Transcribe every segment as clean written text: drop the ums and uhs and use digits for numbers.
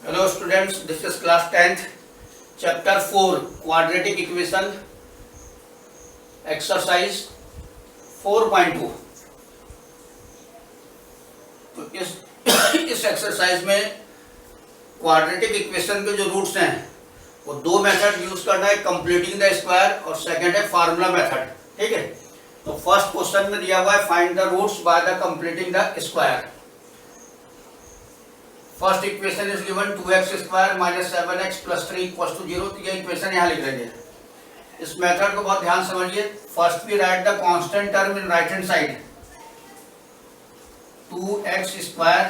Hello students, this is class 10th, chapter 4, quadratic equation, exercise 4.2। तो इस exercise में quadratic equation के जो रूट्स हैं वो दो मेथड यूज करना है, कंप्लीटिंग द स्क्वायर और सेकंड है फार्मूला मेथड। ठीक है, तो फर्स्ट क्वेश्चन में दिया हुआ है find the roots by the completing the square. First equation is given 2x square minus 7x plus 3 equals to 0। तो ये इक्वेशन यहाँ लिख लेंगे। इस मेथड को बहुत ध्यान समझिए। First we write the constant term in right hand side, 2x square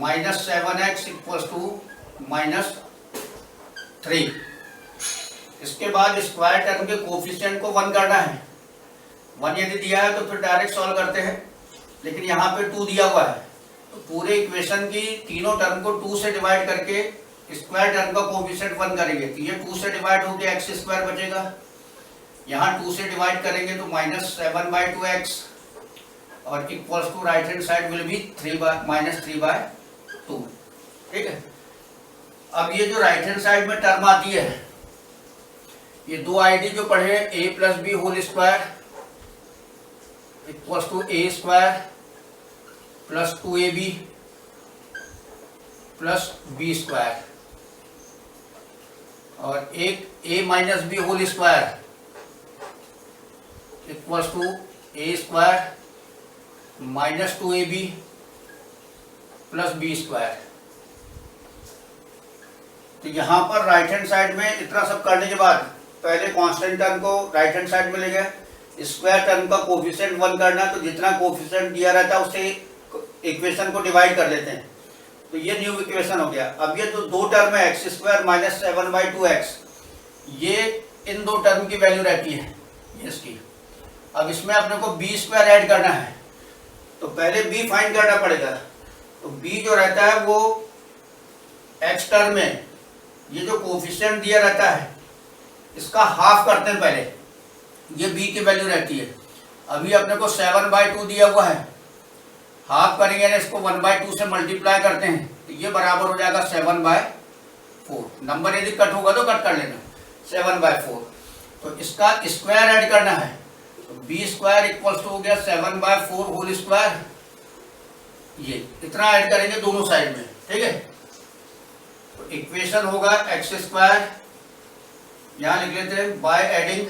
minus 7x equals to minus 3। इसके बाद स्क्वायर टर्म के कोफिशिएंट को 1 करना है। 1 यदि दिया है तो फिर डायरेक्ट सॉल्व करते हैं, लेकिन यहाँ पे 2 दिया हुआ है तो पूरे इक्वेशन की तीनों टर्म को 2 से डिवाइड करके स्क्वायर टर्म का कोफिशिएंट 1 करेंगे तो ये 2 से डिवाइड होकर एक्स स्क्वायर बचेगा। यहाँ 2 से डिवाइड करेंगे तो माइनस 7/2x और equals to right hand side will be minus 3/2। ठीक है, अब ये जो राइट हैंड साइड में टर्म आती है, ये दो आईडी जो पढ़े a plus b whole square equals to a square plus 2ab plus b square, और एक a minus b whole square equals to a square minus 2ab plus b square. तो यहाँ पर राइट हैंड साइड में इतना सब करने के बाद पहले कांस्टेंट टर्म को राइट हैंड साइड में ले गए, स्क्वायर टर्म का कोफिशिएंट 1 करना, तो जितना कोफिशिएंट दिया रहता है उससे इक्वेशन को डिवाइड कर लेते हैं, तो ये न्यू इक्वेशन हो गया। अब ये जो दो टर्म है एक्स स्क्वायर माइनस 7/2x, ये इन दो टर्म की वैल्यू रहती है ये इसकी। अब इसमें अपने को बी स्क्वायर ऐड करना है, तो पहले बी फाइंड करना पड़ेगा। तो बी जो रहता है वो एक्स टर्म में ये जो कोफिशिएंट दिया रहता है इसका हाफ करते हैं पहले, ये बी की वैल्यू रहती है। अभी अपने को 7/2 दिया हुआ है, हाफ करेंगे ना इसको 1/2 से मल्टीप्लाई करते हैं तो ये बराबर हो जाएगा 7/4। नंबर यदि कट होगा तो कट कर लेना, 7/4। तो इसका स्क्वायर ऐड करना है, तो बी स्क्वायर इक्वल्स टू हो गया 7/4 होल स्क्वायर। ये इतना ऐड करेंगे दोनों साइड में। ठीक है, तो इक्वेशन होगा एक्स स्क्वायर, यहां लिख लेते हैं by adding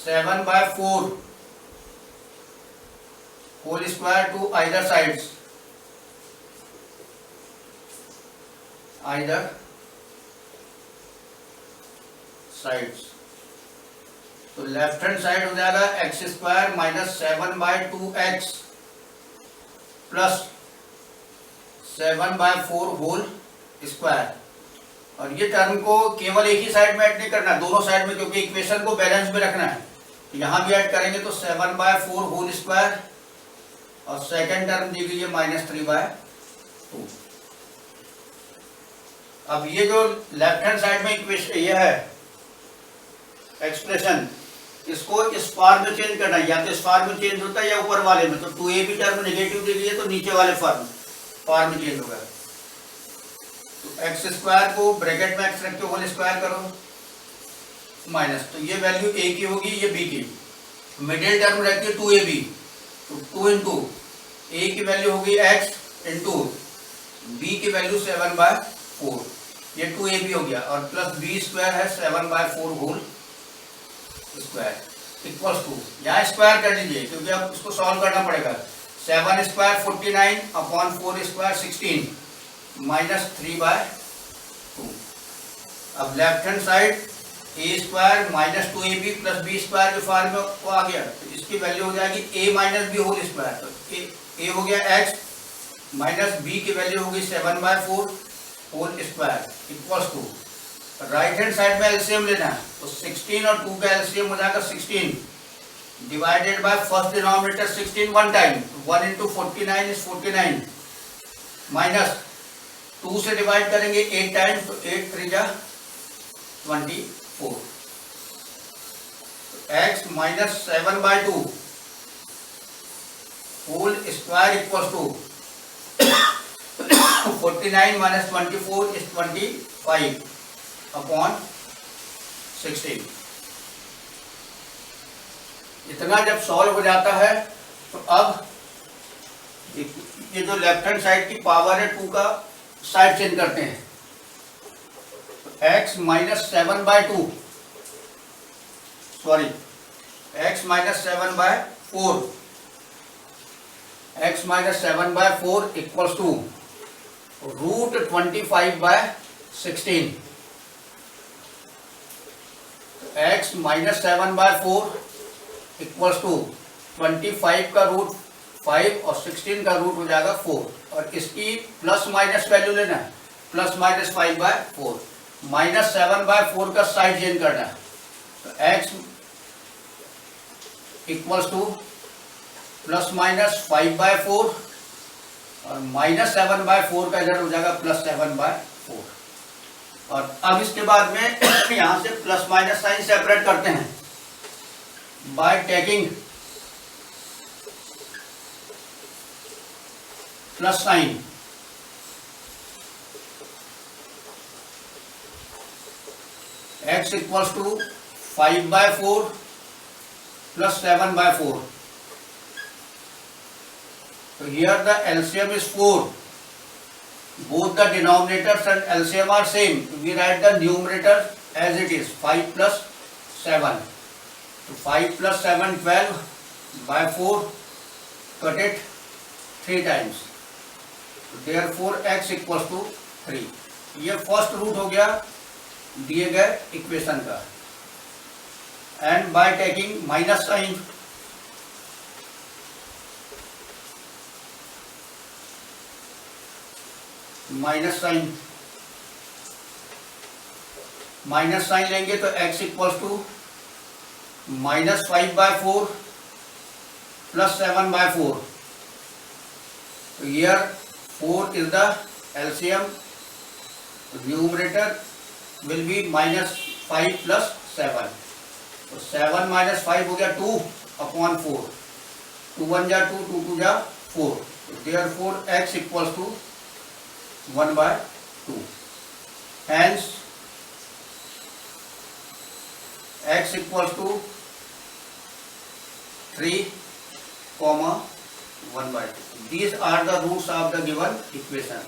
7/4 whole square to either sides, तो लेफ्ट हैंड साइड हो जाएगा x square minus 7/2x plus 7/4 whole square. और ये टर्म को केवल एक ही साइड में ऐड नहीं करना, दोनों साइड में, क्योंकि इक्वेशन को बैलेंस में रखना है। तो यहाँ भी ऐड करेंगे तो 7/4 होल स्क्वायर और सेकेंड टर्म दी गई है माइनस 3/2। अब ये जो लेफ्ट हैंड साइड में इक्वेशन ये है एक्सप्रेशन, इसको इस फॉर्म में चेंज करना है, या तो इस फॉर्म में चेंज होता है या ऊपर वाले में। तो 2ab टर्म नेगेटिव दी गई है तो नीचे वाले फॉर्म में चेंज होगा। तो एक्स स्क्वायर को ब्रैकेट में एक्स रख के होल स्क्वायर करो माइनस, तो ये वैल्यू a की होगी, ये b की। मिडिल टर्म रहती है 2ab, तो 2 इंटू a की वैल्यू होगी x इंटू b की वैल्यू 7/4, ये 2ab हो गया, और प्लस b स्क्वायर है 7/4 होल स्क्वायर इक्वल्स टू, यहाँ स्क्वायर कर लीजिए क्योंकि अब इसको सॉल्व करना पड़ेगा। 7 स्क्वायर 49 अपॉन 4 स्क्वायर 16 माइनस 3/2। अब left hand side a square minus 2ab plus b square के फॉर्म में वो आ गया, तो इसकी वैल्यू हो जाएगी a minus b whole square. तो a हो गया x माइनस b की वैल्यू होगी 7/4 whole square equals to, right hand side में एलसीएम लेना है, तो 16 और 2 का एलसीएम हो जाएगा 16 divided by first denominator 16 one time, 1 into 49 is 49 minus 2 से डिवाइड करेंगे 8 टाइम, तो 8 3 जा 24। x minus 7/2 whole square equal to 49 minus 24 is 25 upon 16। इतना जब सॉल्व हो जाता है तो अब ये जो लेफ्ट हैंड साइड की पावर है 2 का साइड चेंज करते हैं। x minus 7/2 sorry x minus 7/4 x minus 7/4 equals to √25/16। x minus 7/4 equals to 25 का रूट 5 और 16 का रूट हो जाएगा 4 और इसकी प्लस माइनस वैल्यू लेना है, प्लस माइनस 5/4 माइनस 7/4 का साइड चेंज करना है। तो x equals two plus minus 5/4 और माइनस 7/4 का इधर हो जाएगा प्लस 7/4। और अब इसके बाद में यहां से प्लस माइनस साइन सेपरेट करते हैं by taking plus sign. x equals to 5/4 plus 7/4। So here the LCM is 4. Both the denominators and LCM are same. We write the numerator as it is 5 plus 7. So 5 plus 7 12 by 4 cut it 3 times. Therefore x equals to 3. ये first root हो गया दिए गए equation का। And by taking minus sign minus sign लेंगे तो x equals to minus 5/4 plus 7/4। Here 4 is the LCM, numerator will be minus 5 plus 7। तो 7 minus 5 हो गया 2/4, 2 1 जा 2, 2 2 जा 4। Therefore x equals to 1/2। Hence x equals to 3, 1/2. These are the roots of the given equation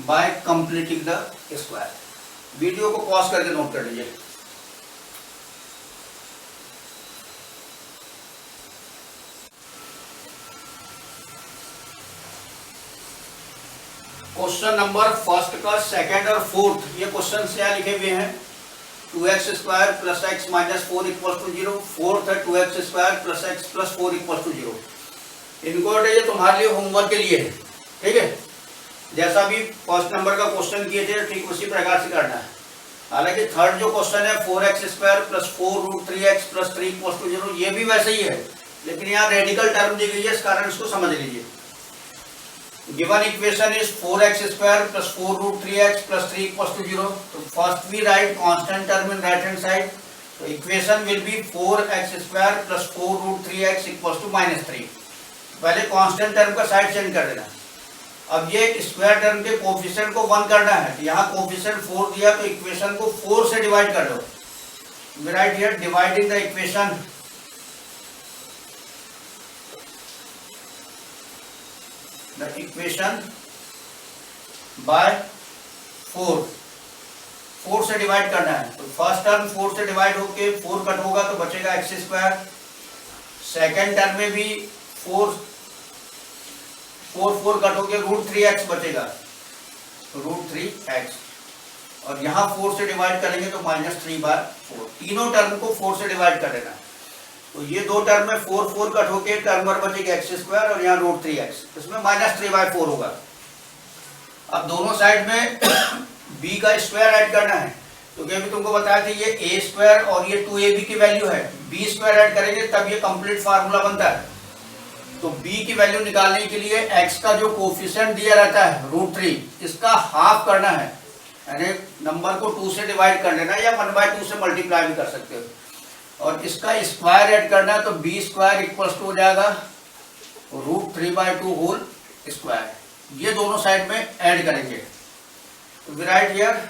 by completing the square. Video को pause करके note कर लीजिए। Question number first का सेकंड और फोर्थ ये क्वेश्चन क्या लिखे हुए हैं 2x² plus x minus 4 equal to 0। Fourth है 2x² plus x plus 4 equal to 0। इनको ये तुम्हारे लिए होमवर्क के लिए है, ठीक है। जैसा भी फर्स्ट नंबर का क्वेश्चन किए थे ठीक उसी प्रकार से करना है। हालांकि थर्ड जो क्वेश्चन है 4x² plus 4√3x plus 3 equal to 0 ये भी वैसे ही है, लेकिन यहाँ रेडिकल टर्म दी गई है, इस कारण इसको समझ लीजिए। Given equation is 4x² plus 4√3x plus 3 equals to 0. So first we write constant term in right hand side. So equation will be 4x² plus 4√3x equals to -3. पहले constant term का साइड चेंज कर देना। अब ये square term के coefficient को 1 करना है, यहाँ कोफिशिएंट 4 दिया तो इक्वेशन को 4 से डिवाइड कर दो। We write here dividing the equation by 4 से डिवाइड करना है। तो फर्स्ट टर्म 4 से डिवाइड होके 4 कट होगा तो बचेगा x²। सेकेंड टर्म में भी 4 कट होके √3x बचेगा, √3x। और यहाँ 4 से डिवाइड करेंगे तो -3/4। तीनों टर्म को 4 से डिवाइड कर देना। तो ये दो टर्म में 4 कट होके टर्म पर बचेगा x² और यहाँ √3x, इसमें -3/4 होगा। अब दोनों साइड में b का स्क्वायर ऐड करना है। तो क्या भी तुमको बताया था ये a² और ये 2ab की वैल्यू है, b² ऐड करेंगे तब ये कंप्लीट फार्मूला बनता है। तो b की वैल्यू निकालने के लिए x का जो कोफिशिएंट दिया रहता है √3 इसका हाफ करना है, यानी नंबर को 2 से डिवाइड कर लेना या 1/2 से मल्टीप्लाई भी कर सकते हो। और इसका स्क्वायर ऐड करना है तो b² इक्वल्स टू हो जाएगा √3/2 होल स्क्वायर, ये दोनों साइड में ऐड करेंगे। तो we write here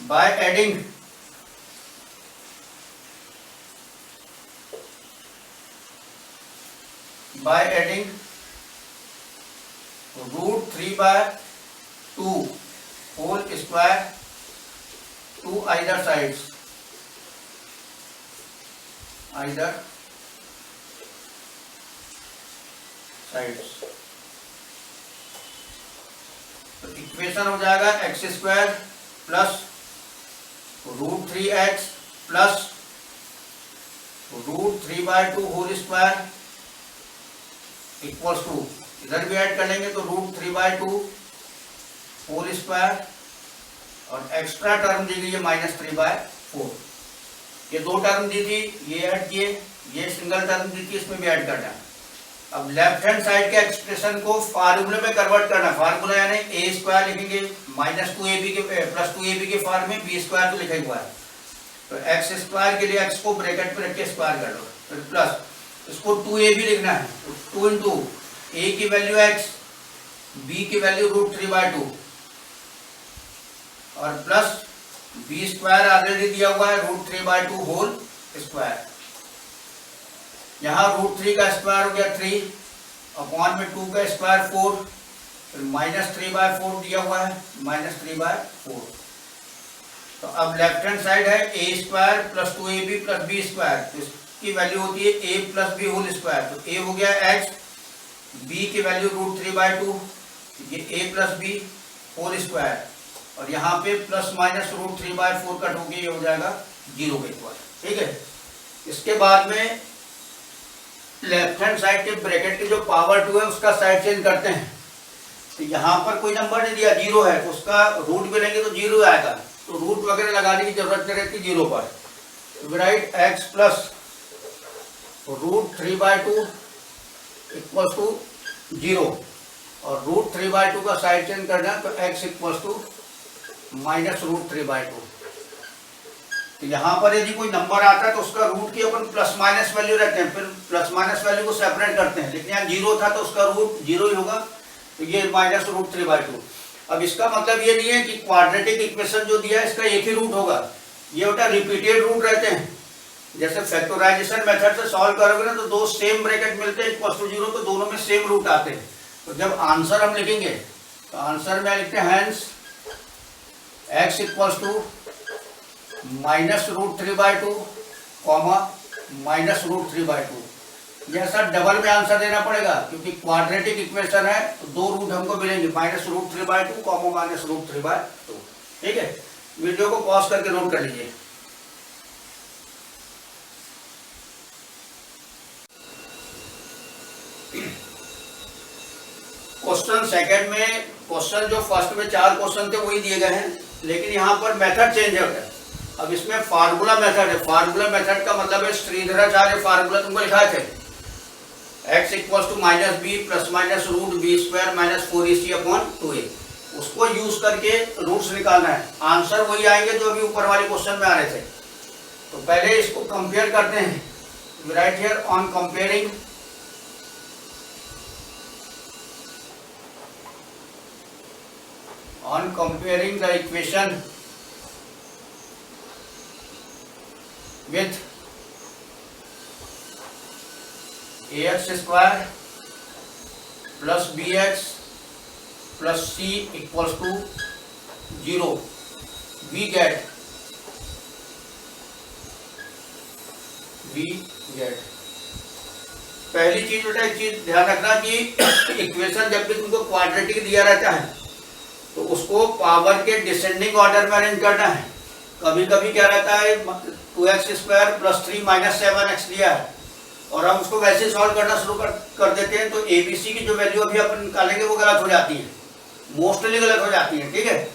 by adding √3/2 whole square to either sides, तो इक्वेशन हो जाएगा x² plus √3x plus √3/2 whole square equals to, इधर भी ऐड कर लेंगे तो √3/2 होल स्क्वायर और एक्स्ट्रा टर्म दी गई है -3/4। ये दो टर्म दी थी, ये ऐड किए, ये सिंगल टर्म दी थी, इसमें भी ऐड करना है। अब लेफ्ट हैंड साइड के एक्सप्रेशन को फार्मूले में कन्वर्ट करना है। फार्मूला यानी a² लिखेंगे -2ab के +2ab के फॉर्म में, b² तो लिखा हुआ है, तो x² के लिए x को ब्रैकेट में रख के स्क्वायर कर लो, फिर प्लस इसको 2ab लिखना है, तो 2 इंटू a की वैल्यू x, b की वैल्यू √3/2 और प्लस b² ऑलरेडी दिया हुआ है √3/2 होल स्क्वायर। यहाँ √3 का स्क्वायर हो गया 3 अपॉन में 2 का स्क्वायर 4, फिर -3/4 दिया हुआ है -3/4। तो अब लेफ्ट हैंड साइड है a² plus 2ab plus b², तो इसकी वैल्यू होती है a plus b whole square. तो a हो गया x, b की वैल्यू √3/2, ये a plus b whole square, और यहाँ पे प्लस माइनस √3/4 कट होगी, ये हो जाएगा 0 के इक्वल। ठीक है, इसके बाद में लेफ्ट हैंड साइड के ब्रैकेट के जो पावर 2 है उसका साइड चेंज करते हैं। तो यहाँ पर कोई नंबर नहीं दिया, 0 है, तो उसका रूट भी लेंगे तो 0 आएगा, तो रूट वगैरह लगाने की जरूरत नहीं रहती 0 पर। तो right x plus √3/2 equals to 0, और √3/2 का साइड चेंज करना है, तो x इक्वल्स टू -√3/2। तो यहाँ पर यदि कोई नंबर आता है तो उसका रूट की अपन प्लस माइनस वैल्यू रखते हैं, फिर प्लस माइनस वैल्यू को सेपरेट करते हैं, लेकिन यहाँ 0 था तो उसका रूट 0 ही होगा, तो ये -√3/2। अब इसका मतलब ये नहीं है कि क्वाड्रेटिक इक्वेशन जो दिया है इसका एक ही रूट होगा, ये बेटा रिपीटेड रूट रहते हैं। जैसे फैक्टराइजेशन मेथड से सॉल्व करोगे ना तो दो सेम ब्रैकेट मिलते हैं इक्वल टू 0, तो दोनों में सेम रूट आते हैं। तो जब आंसर हम लिखेंगे तो आंसर में लिखते हैं hence x equals to -√3/2 comma -√3/2। यह सर डबल में आंसर देना पड़ेगा क्योंकि क्वाड्रेटिक इक्वेशन है, तो दो रूट हमको मिलेंगे -√3/2 कॉमा -√3/2। ठीक है, वीडियो को पॉज करके नोट कर लीजिए। क्वेश्चन सेकंड में, क्वेश्चन जो फर्स्ट में 4 क्वेश्चन थे वही दिए गए हैं, लेकिन यहाँ पर मेथड चेंज हो गया। अब इसमें फार्मूला मेथड है। फार्मूला मेथड का मतलब है श्रीधराचार्य फार्मूला तुमको लिखा थे, x equals to -b plus minus √b² - 4ac/2a, उसको यूज करके रूट्स निकालना है। आंसर वही आएंगे जो अभी ऊपर वाले क्वेश्चन में आ रहे थे। तो पहले इसको कंपेयर करते हैं। Right here on comparing the equation with ax² plus bx plus c equals to 0, we get पहली चीज बेटा एक चीज ध्यान रखना कि इक्वेशन जब भी तुमको क्वाड्रेटिक दिया रहता है तो उसको पावर के डिसेंडिंग ऑर्डर में अरेंज करना है। कभी कभी क्या रहता है 2x² + 3 - 7x दिया है और हम उसको वैसे सॉल्व करना शुरू कर देते हैं, तो ABC की जो वैल्यू अभी अपन निकालेंगे वो गलत हो जाती है, मोस्टली गलत हो जाती है। ठीक है,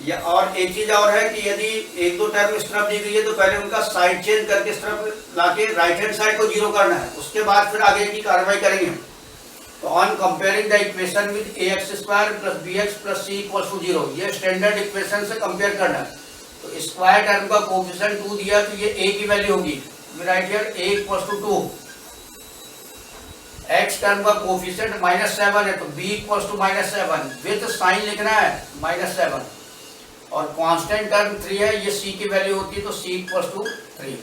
या और एक चीज और है कि यदि 1-2 टर्म इस तरफ दी गई है तो पहले उनका साइड चेंज करके इस तरफ लाके राइट हैंड साइड को 0 करना है, उसके बाद फिर आगे की कार्रवाई करेंगे। तो on comparing the equation with ax² + bx + c = 0, ये स्टैंडर्ड इक्वेशन से कंपेयर करना है। तो स्क्वायर टर्म का कोएफिशिएंट 2 दिया तो ये a की वैल्यू होगी, right here a = 2, x term का कोफिशिएंट -7 है तो b equals to -7 with sign लिखना है -7, और कांस्टेंट टर्म 3 है, ये c की वैल्यू होती है तो c इक्वल्स टू 3।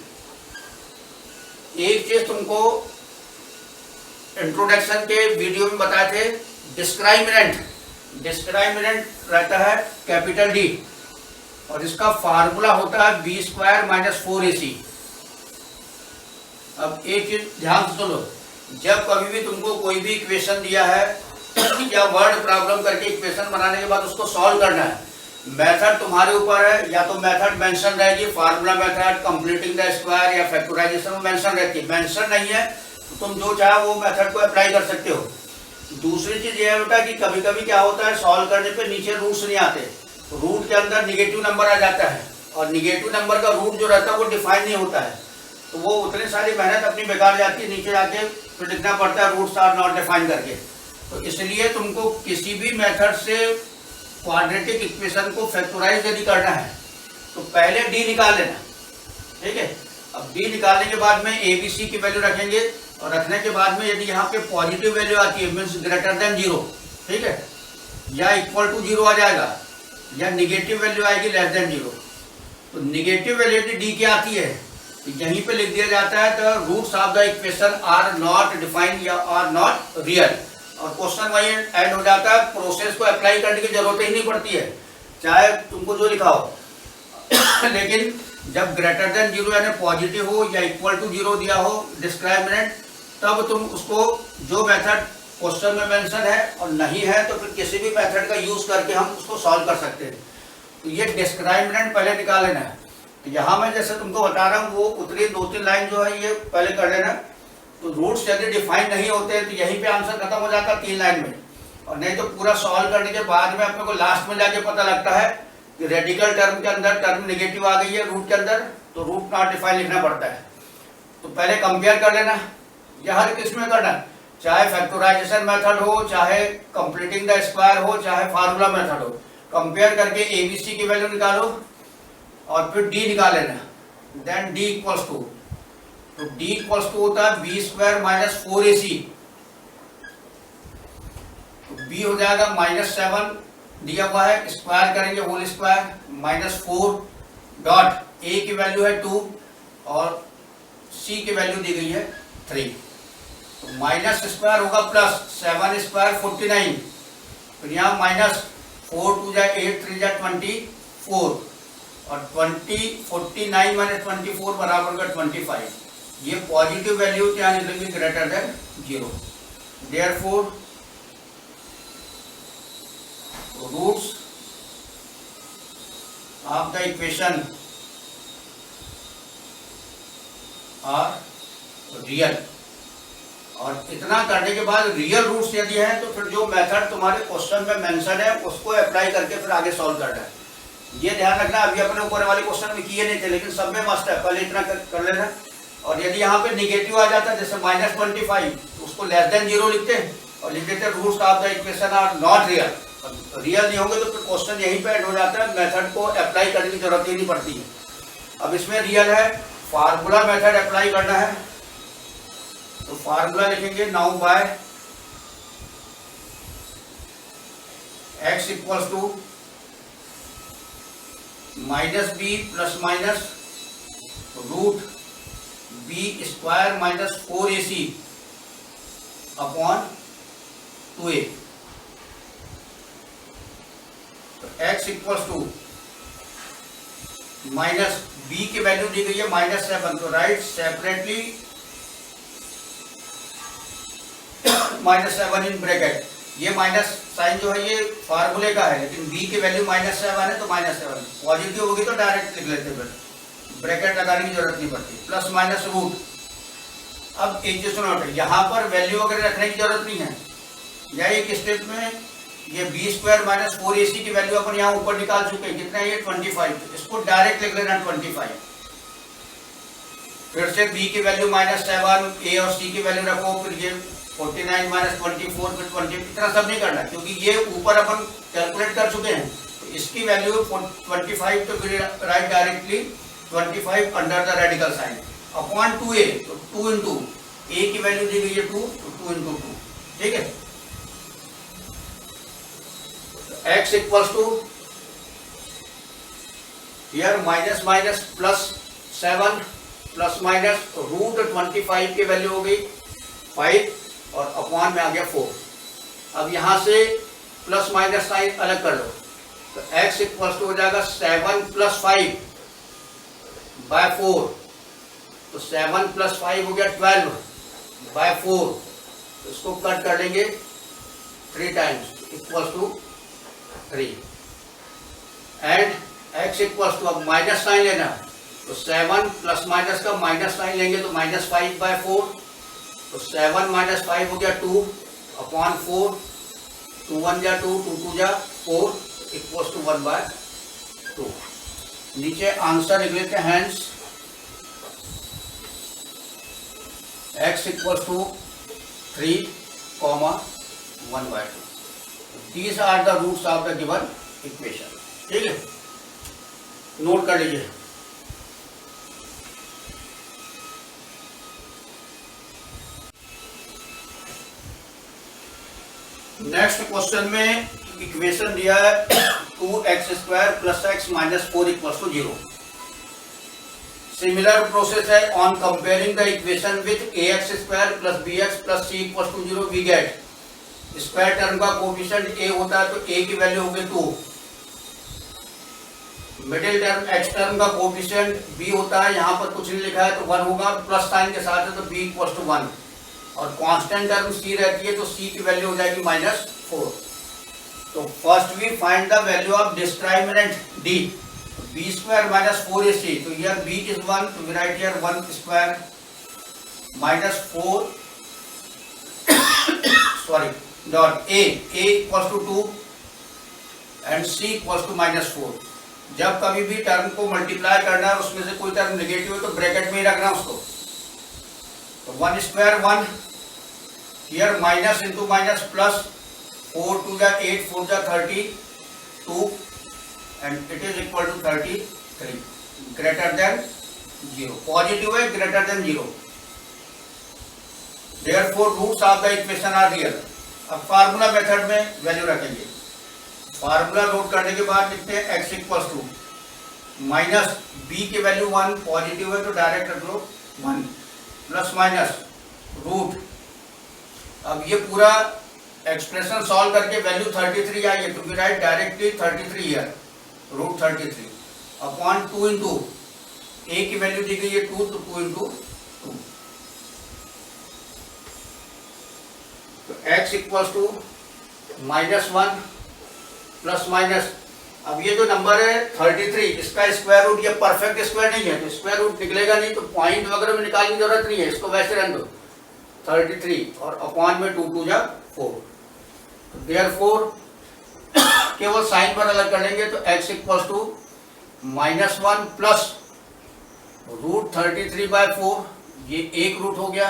एक चीज तुमको इंट्रोडक्शन के वीडियो में बताए थे, डिस्क्राइमिनेंट रहता है कैपिटल D और इसका फार्मूला होता है b² - 4ac। अब एक चीज ध्यान से सुनो, जब कभी भी तुमको कोई भी इक्वेशन दिया है या वर्ड प्रॉब्लम करके इक्वेशन बनाने के बाद उसको सॉल्व करना है, मेथड तुम्हारे ऊपर है, या तो मेथड मेंशन रहेगी, formula method, completing the square या फैक्टराइजेशन में मेंशन रहती है। मेंशन नहीं है तो तुम जो चाहो वो मेथड को अप्लाई कर सकते हो। दूसरी चीज ये होता है कि कभी कभी क्या होता है, सॉल्व करने पे नीचे रूट्स नहीं आते, रूट के अंदर निगेटिव नंबर आ जाता है, और निगेटिव नंबर का रूट जो रहता है वो डिफाइन नहीं होता है, तो वो उतनी सारी मेहनत अपनी बेकार जाती है, नीचे जाके फिर लिखना पड़ता है रूट्स आर नॉट डिफाइन करके। तो इसलिए तुमको किसी भी मेथड से क्वाड्रेटिक इक्वेशन को फैक्टराइज यदि करना है तो पहले d निकाल लेना, ठीक है। अब d निकालने के बाद में abc की वैल्यू रखेंगे, और रखने के बाद में यदि यहाँ पे पॉजिटिव वैल्यू आती है मीन्स ग्रेटर देन 0, ठीक है, या इक्वल टू 0 आ जाएगा, या निगेटिव वैल्यू आएगी लेस देन 0। तो निगेटिव वैल्यू यदि d की आती है तो यहीं पे लिख दिया जाता है the roots of the equation are not defined या आर नॉट रियल, और क्वेश्चन वही एंड हो जाता है। प्रोसेस को अप्लाई करने की जरूरत ही नहीं पड़ती है, चाहे तुमको जो लिखा हो लेकिन जब ग्रेटर देन 0 यानी पॉजिटिव हो या इक्वल टू 0 दिया हो डिस्क्राइमिनेंट, तब तुम उसको जो मेथड क्वेश्चन में मेंशन है और नहीं है तो फिर किसी भी मेथड का यूज करके हम उसको सॉल्व कर सकते हैं। तो ये डिस्क्राइमिनेंट पहले निकाल लेना है। तो यहाँ मैं जैसे तुमको बता रहा हूँ वो उतनी 2-3 लाइन जो है ये पहले कर लेना। तो रूट्स यदि डिफाइन नहीं होते तो यहीं पे आंसर खत्म हो जाता 3 लाइन में, और नहीं तो पूरा सॉल्व करने के बाद में अपने को लास्ट में जाके पता लगता है कि रेडिकल टर्म के अंदर टर्म नेगेटिव आ गई है रूट के अंदर, तो रूट नॉट डिफाइन लिखना पड़ता है। तो पहले कंपेयर कर लेना, यह हर किस में करना, चाहे फैक्टराइजेशन मेथड हो, चाहे कंप्लीटिंग द स्क्वायर हो, चाहे फार्मूला मेथड हो। कंपेयर करके एबीसी की वैल्यू निकालो और फिर डी निकाल लेना, देन डी इक्वल्स टू, तो d इक्वल्स टू होता है b² - 4ac, तो b हो जाएगा -7 दिया हुआ है, स्क्वायर करेंगे होल स्क्वायर, -4 डॉट a की वैल्यू है 2 और c की वैल्यू दी गई है 3, तो माइनस स्क्वायर होगा प्लस 7 स्क्वायर 49, फिर यहाँ -4 2 जा 8 3 जा 24, और 49 - 24 बराबर का 25। ये पॉजिटिव वैल्यू क्या निकलेंगे greater than 0। Therefore roots of the equation are real, और इतना करने के बाद रियल रूट्स यदि है तो फिर जो मेथड तुम्हारे क्वेश्चन में मेंशन है उसको अप्लाई करके फिर आगे सॉल्व करना है। ये ध्यान रखना, अभी अपने ऊपर वाले क्वेश्चन में किए नहीं थे लेकिन सब में मस्ट है, पहले इतना कर लेना। और यदि यहाँ पे निगेटिव आ जाता है जैसे -25 तो उसको लेस देन 0 लिखते हैं और लिख देते हैं roots of the equation are not real. Real नहीं होंगे तो फिर क्वेश्चन यहीं पे एंड हो जाता है, मेथड को अप्लाई करने की जरूरत ही नहीं पड़ती है। अब इसमें रियल है, फार्मूला मेथड अप्लाई करना है, तो फार्मूला लिखेंगे now by x equals to -b plus minus root b² - 4ac upon 2a, तो x equals to minus b की वैल्यू दी गई है -7, तो राइट सेपरेटली -7 इन ब्रैकेट। ये माइनस साइन जो है ये फार्मूले का है, लेकिन b की वैल्यू -7 है तो -7, पॉजिटिव होगी तो डायरेक्ट लिख लेते हैं, ब्रैकेट लगाने की जरूरत नहीं पड़ती, प्लस माइनस रूट। अब एक चीज सुनो, यहाँ पर वैल्यू वगैरह रखने की जरूरत नहीं है, या एक स्टेप में ये b² - 4ac की वैल्यू अपन यहाँ ऊपर निकाल चुके हैं, कितना है ये 25, तो इसको डायरेक्ट लिख लेना 25। फिर से b की वैल्यू -7, a और c की वैल्यू रखो, फिर ये 49 - 24 फिर 20, इतना सब नहीं करना क्योंकि ये ऊपर अपन कैलकुलेट कर चुके हैं। तो इसकी वैल्यू 25, तो फिर right directly 25 under the radical sine upon 2a, तो 2 × ए की वैल्यू दी गई है 2, तो 2 इंटू 2, ठीक है। x equals to here minus minus plus 7 plus minus root 25 की वैल्यू हो गई 5 और अपॉन में आ गया 4। अब यहां से प्लस माइनस साइन अलग कर लो, तो x इक्वल्स टू हो जाएगा 7 प्लस 5 बाय 4, तो 7 प्लस 5 हो गया 12 बाय 4, तो इसको कट कर लेंगे 3 times equals to 3 and x equals to, अब माइनस साइन लेना, तो 7 प्लस माइनस का माइनस साइन लेंगे तो माइनस 5 बाय 4, तो 7 माइनस 5 हो गया 2 अपॉन 4, 2 1 जा 2, 2 2 जा 4 इक्वल्स टू 1 बाय 2। नीचे आंसर लिख लेते हैं, hence x equals to 3, 1 by 2। These are the roots of the given equation, ठीक है, नोट कर लीजिए। नेक्स्ट क्वेश्चन में इक्वेशन दिया है 2x² plus x minus 4 equals to 0। Similar process है on comparing the equation with ax² plus bx plus c equals to 0 we get square term का coefficient a होता है तो a की वैल्यू होगी 2, मिडिल टर्म x टर्म का coefficient b होता है, यहाँ पर कुछ नहीं लिखा है तो 1 होगा, प्लस साइन के साथ है तो b इक्वल्स टू 1, और कांस्टेंट टर्म c रहती है तो c की वैल्यू हो जाएगी -4। तो first we find the value of discriminant d, b² minus 4ac, तो हियर b इज 1, तो we write here 1 square minus 4 sorry dot a equals to 2 and c equals to -4। जब कभी भी टर्म को मल्टीप्लाई करना है उसमें से कोई टर्म नेगेटिव है तो ब्रैकेट में ही रखना उसको, तो 1 square 1 here minus into minus plus 4 2 जा 8 4 जा 32 and it is equal to 33 greater than 0, positive है greater than 0, therefore roots of the equation are real. अब फार्मूला मेथड में वैल्यू रखेंगे, फार्मूला नोट करने के बाद लिखते हैं x equals to minus b की वैल्यू 1, पॉजिटिव है तो डायरेक्ट रख लो 1 प्लस माइनस रूट, अब ये पूरा एक्सप्रेशन सॉल्व करके वैल्यू 33 आई है तो we write directly 33 here root 33 upon 2 into a की वैल्यू दी गई है 2, तो 2 इंटू 2, तो x equals to -1 plus minus, अब ये जो नंबर है 33 इसका स्क्वायर रूट, ये परफेक्ट स्क्वायर नहीं है तो स्क्वायर रूट निकलेगा नहीं, तो पॉइंट वगैरह में निकालने की जरूरत नहीं है, इसको वैसे रहने दो 33 और अपॉन में 2 2 जा 4, तो देयरफॉर केवल साइन पर अलग कर लेंगे तो x equals to -1 plus root 33 by 4, ये एक रूट हो गया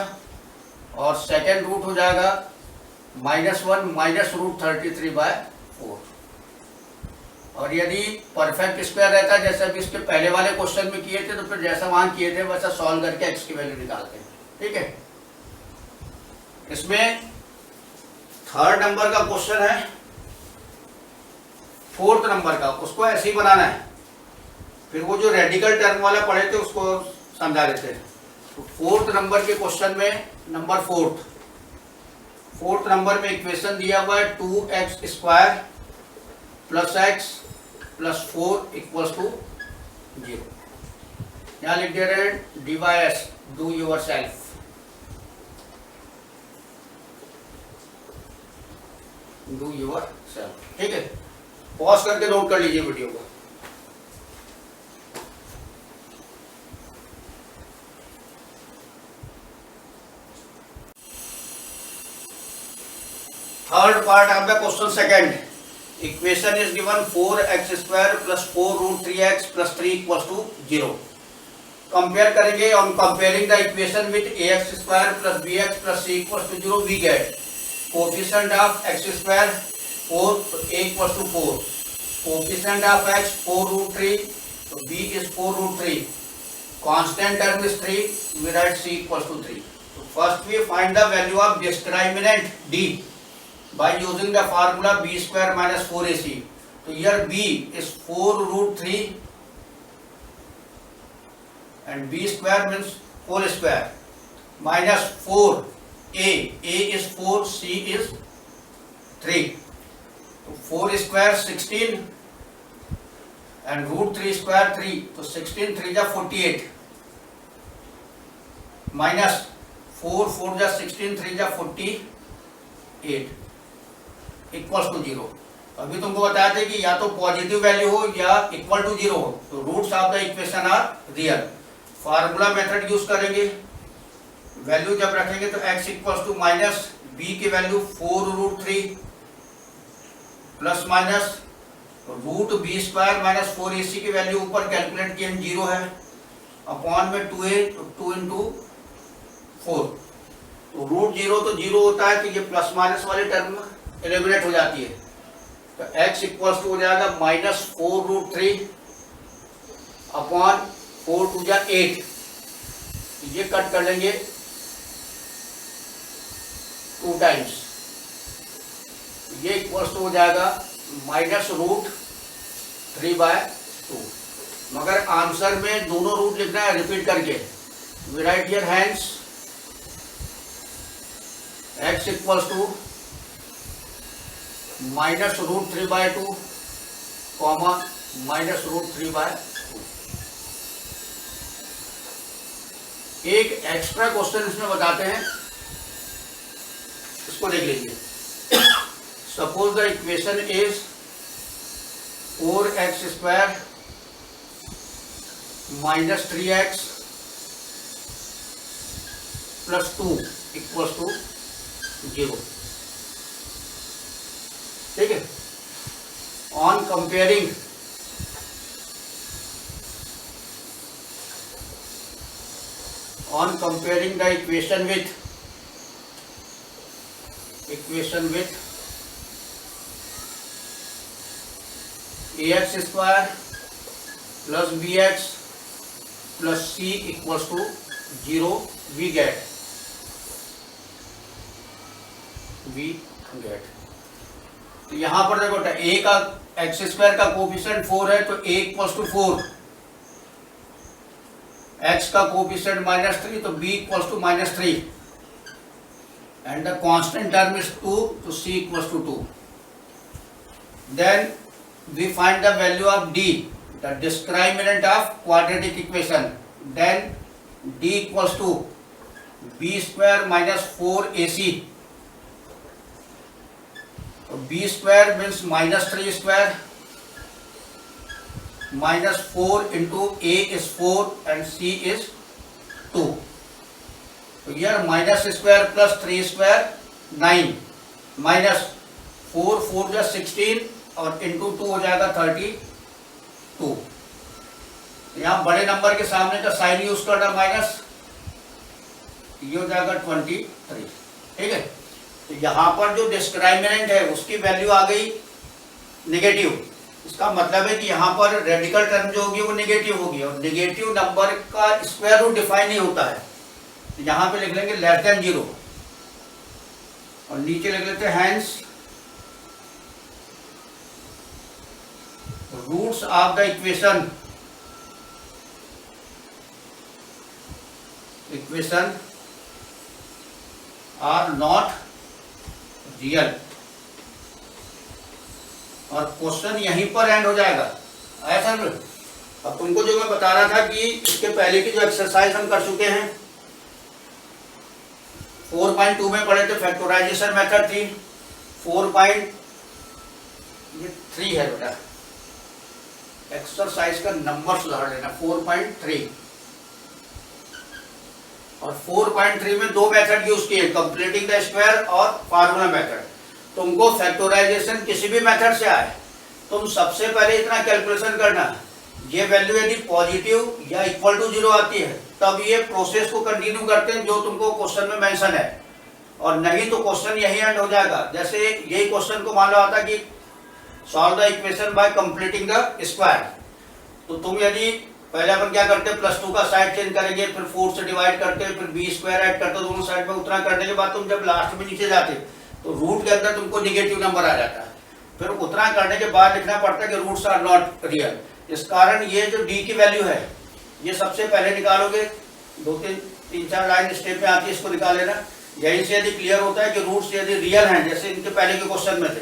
और सेकेंड रूट हो जाएगा -1 माइनस रूट 33 बाय 4। और यदि परफेक्ट स्क्वायर रहता है जैसे अभी इसके पहले वाले क्वेश्चन में किए थे तो फिर जैसा वहां किए थे वैसा सॉल्व करके x की वैल्यू निकालते हैं, ठीक है। इसमें थर्ड नंबर का क्वेश्चन है, फोर्थ नंबर का उसको ऐसे ही बनाना है, फिर वो जो रेडिकल टर्म वाला पढ़े थे उसको समझा देते हैं। तो फोर्थ नंबर के क्वेश्चन में नंबर फोर्थ नंबर में इक्वेशन दिया हुआ है 2x² plus x plus 4 equals to 0। यहाँ लिख दे रहे हैं डिवाइस डू योर सेल्फ, ठीक है। पॉज करके नोट कर लीजिए वीडियो को। Third part of the question second, equation is given 4x² plus 4 root 3x plus 3 equals to 0। Compare करेंगे, on comparing the equation with ax² plus bx plus c equals to 0 we get coefficient of x² 4, तो a equals to 4, coefficient of x 4 root 3, तो b is 4 root 3, constant term is 3, we write c equals to 3। तो first we find the value of discriminant D by using the formula b square minus 4ac. So here b is 4 root 3 and b square means whole square minus 4a. A is 4, c is 3. So 4 square 16 and root 3 square 3. So 16 3 is 48 minus 4 4 is 16 3 is 48 equals to 0. अभी तुमको बताया था कि या तो positive value हो या equal to 0 हो. तो roots of the equation are real. Formula method use करेंगे. वैल्यू जब रखेंगे तो x equals to minus b की value 4 root 3 plus minus root B square minus 4ac की वैल्यू ऊपर कैलकुलेट किए 0 है अपॉन में 2a तो 2 इंटू 4. तो रूट 0 तो 0 होता है तो ये प्लस माइनस वाली टर्म एलिमिनेट हो जाती है. तो x इक्वल्स टू हो जाएगा माइनस 4 रूट 3 अपॉन 4 टू जा 8. ये कट कर लेंगे 2 टाइम्स. ये इक्वल्स टू हो जाएगा माइनस रूट 3/2. मगर आंसर में दोनों रूट लिखना है रिपीट करके. We write here hence x equals to minus root 3/2 comma minus root 3/2. एक एक्स्ट्रा क्वेश्चन इसमें बताते हैं, इसको देख लीजिए. Suppose the equation is 4x square minus 3x plus 2 equals to 0. ठीक है. On comparing the equation with ax square plus bx plus c equals to 0 we get तो यहां पर देखो a का एक्स स्क्वायर का कोफिशिएंट 4 है तो a इक्वल्स टू 4. x का कोफिशिएंट माइनस 3 तो b equals to minus 3 and the constant term is 2 तो c equals to 2. Then we find the value of d, the discriminant of quadratic equation. Then d equals to b square minus 4ac. b square means minus 3 square minus 4 into a is 4 and c is 2. तो यार minus square plus 3 square 9 minus 4 4 जो 16 और into 2 हो जाएगा 32. यहाँ बड़े number के सामने का साइन यूज करना माइनस, ये हो जाएगा 23. ठीक है. तो यहाँ पर जो डिस्क्रिमिनेंट है उसकी वैल्यू आ गई नेगेटिव. इसका मतलब है कि यहाँ पर रेडिकल टर्म जो होगी वो नेगेटिव होगी और नेगेटिव नंबर का स्क्वायर रूट डिफाइन नहीं होता है. तो यहाँ पे लिख लेंगे लेस देन 0 और नीचे लिख लेते हैं hence roots of the equation are not real. और क्वेश्चन यहीं पर एंड हो जाएगा. ऐसा. अब तुमको जो मैं बता रहा था कि इसके पहले की जो एक्सरसाइज हम कर चुके हैं 4.2 में पढ़े थे, फैक्टराइजेशन मेथड थी. 4.3 है बेटा, एक्सरसाइज का नंबर सुधार लेना. 4.3 और 4.3 में दो मेथड यूज किए, कंप्लीटिंग द स्क्वायर और फार्मूला मेथड. तुमको फैक्टराइजेशन किसी भी मेथड से आए, तुम सबसे पहले इतना कैलकुलेशन करना, ये वैल्यू यदि पॉजिटिव या इक्वल टू 0 आती है तब ये प्रोसेस को कंटिन्यू करते हैं जो तुमको क्वेश्चन में मेंशन है, और नहीं तो क्वेश्चन यही एंड हो जाएगा. जैसे यही क्वेश्चन को मान लो था कि solve the equation by completing the square. तो तुम यदि पहले अपन क्या करते हैं, +2 का साइड चेंज करेंगे, फिर 4 से डिवाइड करते हैं, फिर b स्क्वायर ऐड करते हो दोनों साइड में। उतना करने के बाद तुम जब लास्ट में नीचे जाते तो रूट के अंदर तुमको निगेटिव नंबर आ जाता है। फिर उतना करने के बाद लिखना पड़ता है कि रूट्स आर नॉट रियल। इस कारण ये जो d की वैल्यू है ये सबसे पहले निकालोगे, 2-3-4 लाइन स्टेप में आती है, इसको निकाल लेना। यहीं से यदि क्लियर होता है कि रूट्स यदि रियल हैं, जैसे इनके पहले के क्वेश्चन में थे,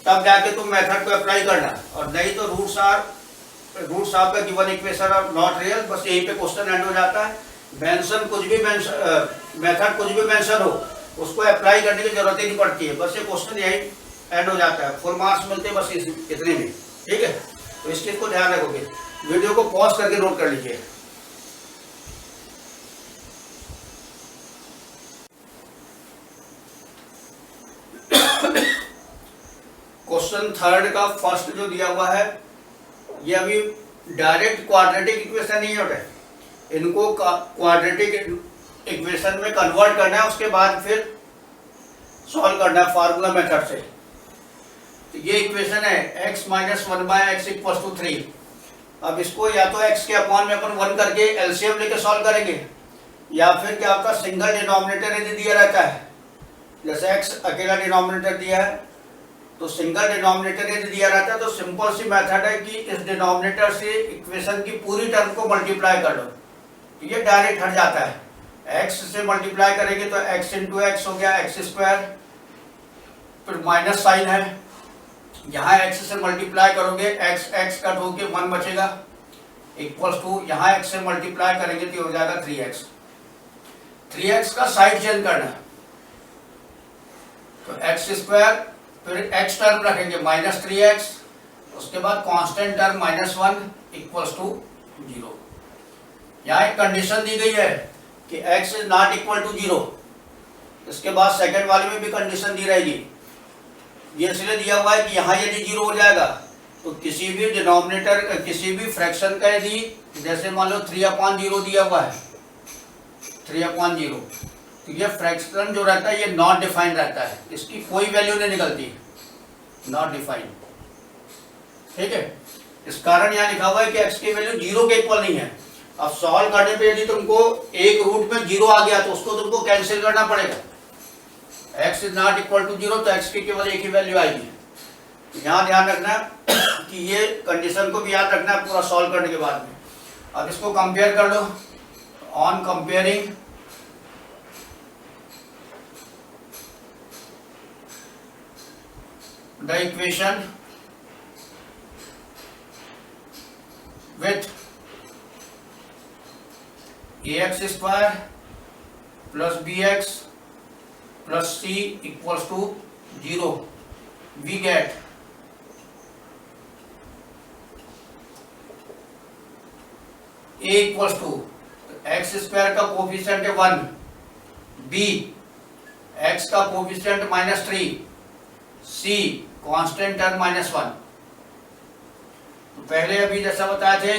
तब जाके तुम मेथड को अप्लाई करना, और नहीं तो रूट्स आपका given equation are not real, बस यहीं पे क्वेश्चन एंड हो जाता है। मेंशन कुछ भी मेथड कुछ भी मेंशन हो, उसको अप्लाई करने की जरूरत ही नहीं पड़ती है, बस ये क्वेश्चन यही एंड हो जाता है। फुल मार्क्स मिलते हैं बस इतने में, ठीक है। तो इस चीज को ध्यान रखोगे, वीडियो को पॉज करके नोट कर लीजिए। क्वेश्चन थर्ड का फर्स्ट जो दिया हुआ है, ये अभी डायरेक्ट क्वाड्रेटिक इक्वेशन नहीं होता है, इनको क्वाड्रेटिक इक्वेशन में कन्वर्ट करना है, उसके बाद फिर सॉल्व करना है फार्मूला मेथड से। तो ये इक्वेशन है x - 1/x = 3। अब इसको या तो x के अपॉन में अपन 1 करके एलसीएम लेके सॉल्व करेंगे, या फिर क्या होता है, सिंगल डिनोमिनेटर यदि दिया रहता है, जैसे x अकेला डिनोमिनेटर दिया है, तो सिंगल डिनोमिनेटर यदि दिया रहता है तो सिंपल सी मेथड है कि इस डिनोमिनेटर से इक्वेशन की पूरी टर्म को मल्टीप्लाई कर लो, ये डायरेक्ट हट जाता है। x से मल्टीप्लाई करेंगे तो x × x हो गया x², फिर माइनस साइन है, यहाँ x से मल्टीप्लाई करोगे x कट होके 1 बचेगा, इक्वल्स टू यहाँ x से मल्टीप्लाई करेंगे तो हो जाएगा 3x। 3x का साइड चेंज करना है, तो x², फिर x टर्म रखेंगे -3x, उसके बाद कांस्टेंट टर्म -1 इक्वल्स टू 0। यहाँ एक कंडीशन दी गई है कि x is not equal to 0। इसके बाद सेकंड वाले में भी कंडीशन दी रहेगी। ये इसलिए दिया हुआ है कि यहाँ यदि 0 हो जाएगा तो किसी भी डिनोमिनेटर, किसी भी फ्रैक्शन का यदि, जैसे मान लो 3/0 दिया हुआ है, 3/0, तो ये फ्रैक्शन जो रहता है ये नॉट डिफाइंड रहता है, इसकी कोई वैल्यू नहीं निकलती, नॉट डिफाइंड, ठीक है। इस कारण यहाँ लिखा हुआ है कि x की वैल्यू 0 के इक्वल नहीं है। अब सॉल्व करने पे यदि तुमको एक रूट में 0 आ गया तो उसको तुमको कैंसिल करना पड़ेगा। x is not equal to 0, तो x की केवल एक ही वैल्यू आएगी। यहाँ ध्यान रखना कि ये कंडीशन को भी याद रखना है पूरा सॉल्व करने के बाद में। अब इसको कंपेयर कर लो, on comparing the equation with ax² plus bx plus c equals to 0, we get a equals to x² का कोफिशिएंट है 1, b x का कोफिशिएंट -3, c कांस्टेंट टर्म -1। तो पहले अभी जैसा बताए थे,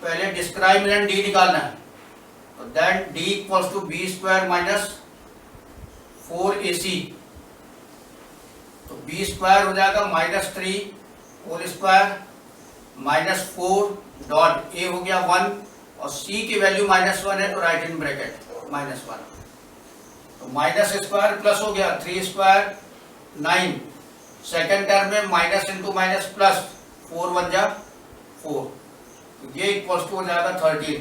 पहले डिस्क्रिमिनेंट d निकालना है, तो that d equals to b² - 4ac, तो b² हो जाएगा -3 होल स्क्वायर -4 डॉट a हो गया 1, और c की वैल्यू -1 है तो राइट इन ब्रैकेट -1, तो -² प्लस हो गया 3² 9, सेकेंड टर्म में माइनस इंटू माइनस प्लस 4 1 जा 4, तो ये इक्वल्स टू हो जाएगा 13,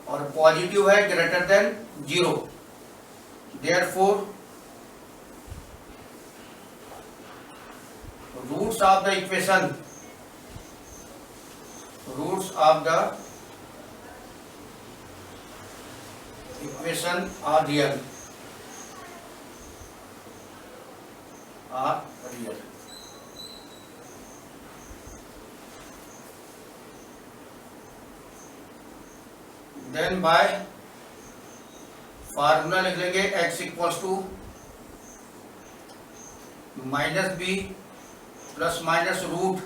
और पॉजिटिव है greater than 0, therefore roots of the equation, roots of the equation are real, are real. Then by formula लिख लेंगे x equals to -b plus minus root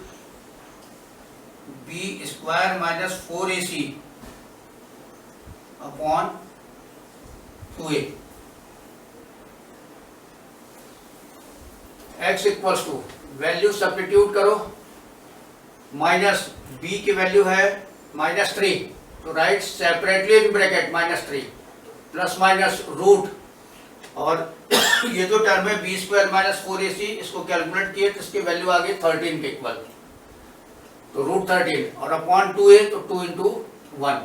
b² - 4ac upon 2a। x equals to value substitute करो, minus b की value है -3, तो write separately in bracket -3 plus minus root, और ये जो term है बी स्क्वायर माइनस 4ac, इसको calculate किए तो इसकी वैल्यू आ गई 13 के इक्वल, तो रूट 13 और अपॉन 2a तो 2 इंटू 1,